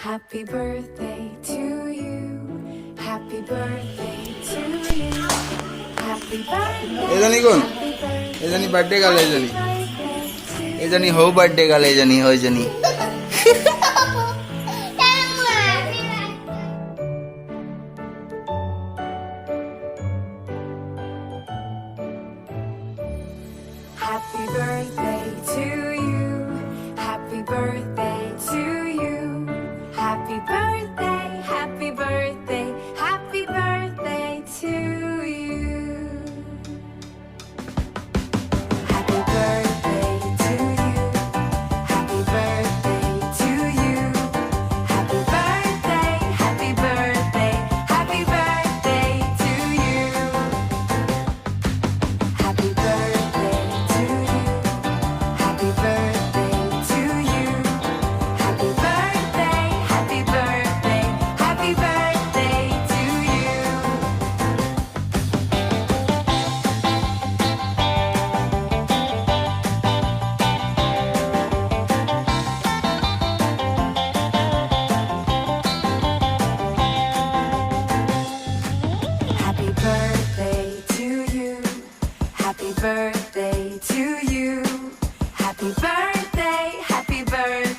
Happy birthday to you. Happy birthday to you. Happy birthday. এজনী কোন? এজনী birthday গাল এজনী। এজনী হৌ বার্থডে গাল এজনী হইজনী। Happy birthday to you. Happy birthday to you. Happy birthday, happy birthday, happy birthday to you. Happy birthday to you. Happy birthday to you. Happy birthday, happy birthday, happy birthday to you. Happy birthday to you. Happy birthday to you. Happy birthday, happy birthday, happy birthday to you. Happy birthday to you. Happy birthday to you. Happy birthday, happy birthday.